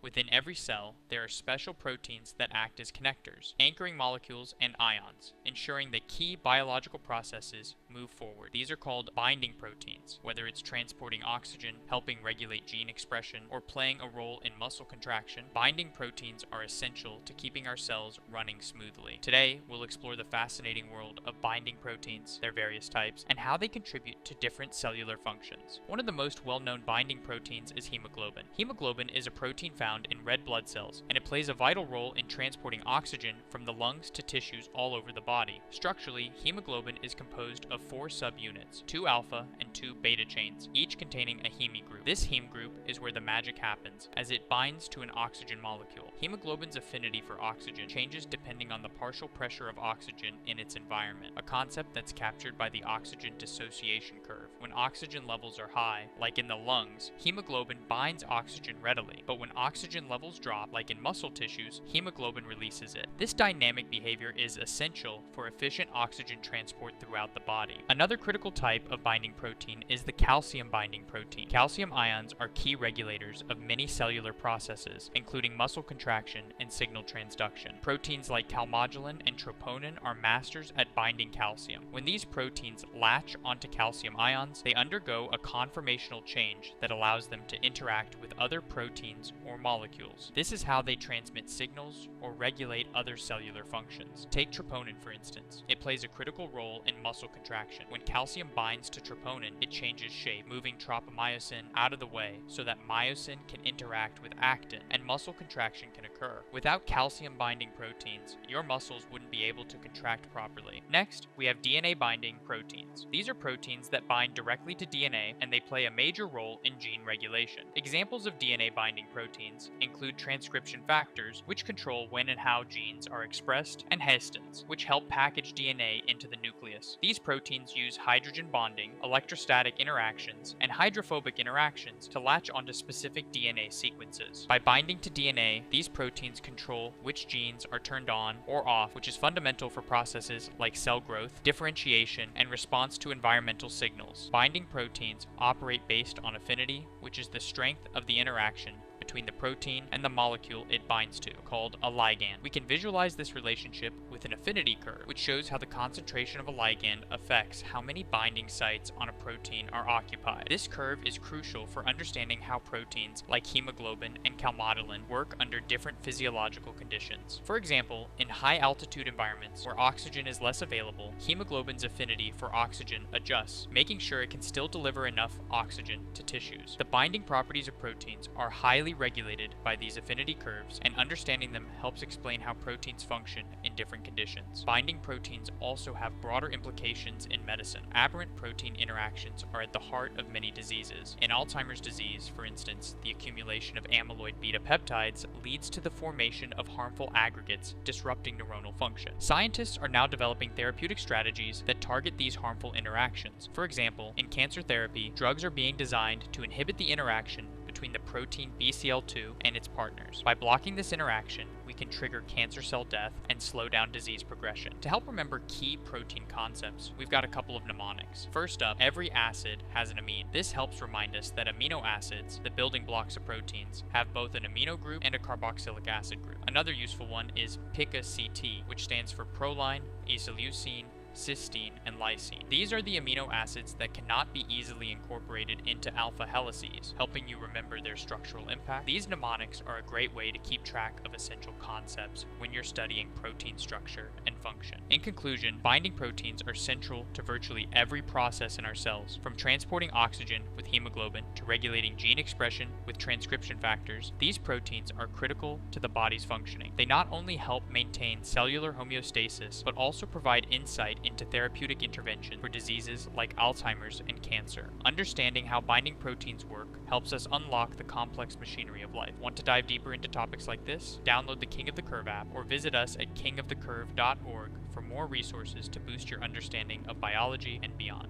Within every cell, there are special proteins that act as connectors, anchoring molecules and ions, ensuring that key biological processes move forward. These are called binding proteins, whether it's transporting oxygen, helping regulate gene expression, or playing a role in muscle contraction. Binding proteins are essential to keeping our cells running smoothly. Today, we'll explore the fascinating world of binding proteins, their various types, and how they contribute to different cellular functions. One of the most well-known binding proteins is hemoglobin. Hemoglobin is a protein found in red blood cells, and it plays a vital role in transporting oxygen from the lungs to tissues all over the body. Structurally, hemoglobin is composed of 4 subunits, 2 alpha and 2 beta chains, each containing a heme group. This heme group is where the magic happens, as it binds to an oxygen molecule. Hemoglobin's affinity for oxygen changes depending on the partial pressure of oxygen in its environment, a concept that's captured by the oxygen dissociation curve. When oxygen levels are high, like in the lungs, hemoglobin binds oxygen readily, but when oxygen levels drop, like in muscle tissues, hemoglobin releases it. This dynamic behavior is essential for efficient oxygen transport throughout the body. Another critical type of binding protein is the calcium binding protein. Calcium ions are key regulators of many cellular processes, including muscle contraction and signal transduction. Proteins like calmodulin and troponin are masters at binding calcium. When these proteins latch onto calcium ions, they undergo a conformational change that allows them to interact with other proteins or molecules. This is how they transmit signals or regulate other cellular functions. Take troponin, for instance. It plays a critical role in muscle contraction. When calcium binds to troponin, it changes shape, moving tropomyosin out of the way so that myosin can interact with actin and muscle contraction can occur. Without calcium binding proteins, your muscles wouldn't be able to contract properly. Next, we have DNA binding proteins. These are proteins that bind directly to DNA, and they play a major role in gene regulation. Examples of DNA binding proteins include transcription factors, which control when and how genes are expressed, and histons, which help package DNA into the nucleus. These proteins use hydrogen bonding, electrostatic interactions, and hydrophobic interactions to latch onto specific DNA sequences. By binding to DNA, these proteins control which genes are turned on or off, which is fundamental for processes like cell growth, differentiation, and response to environmental signals. Binding proteins operate based on affinity, which is the strength of the interaction between the protein and the molecule it binds to, called a ligand. We can visualize this relationship with an affinity curve, which shows how the concentration of a ligand affects how many binding sites on a protein are occupied. This curve is crucial for understanding how proteins like hemoglobin and calmodulin work under different physiological conditions. For example, in high-altitude environments where oxygen is less available, hemoglobin's affinity for oxygen adjusts, making sure it can still deliver enough oxygen to tissues. The binding properties of proteins are highly regulated by these affinity curves, and understanding them helps explain how proteins function in different conditions. Binding proteins also have broader implications in medicine. Aberrant protein interactions are at the heart of many diseases. In Alzheimer's disease, for instance, the accumulation of amyloid beta peptides leads to the formation of harmful aggregates, disrupting neuronal function. Scientists are now developing therapeutic strategies that target these harmful interactions. For example, in cancer therapy, drugs are being designed to inhibit the interaction between the protein BCL2 and its partners. By blocking this interaction, we can trigger cancer cell death and slow down disease progression. To help remember key protein concepts, we've got a couple of mnemonics. First up, every acid has an amine. This helps remind us that amino acids, the building blocks of proteins, have both an amino group and a carboxylic acid group. Another useful one is PICA-CT, which stands for proline, isoleucine, cysteine, and lysine. These are the amino acids that cannot be easily incorporated into alpha helices, helping you remember their structural impact. These mnemonics are a great way to keep track of essential concepts when you're studying protein structure and function. In conclusion, binding proteins are central to virtually every process in our cells, from transporting oxygen with hemoglobin to regulating gene expression with transcription factors. These proteins are critical to the body's functioning. They not only help maintain cellular homeostasis, but also provide insight into therapeutic intervention for diseases like Alzheimer's and cancer. Understanding how binding proteins work helps us unlock the complex machinery of life. Want to dive deeper into topics like this? Download the King of the Curve app or visit us at kingofthecurve.org for more resources to boost your understanding of biology and beyond.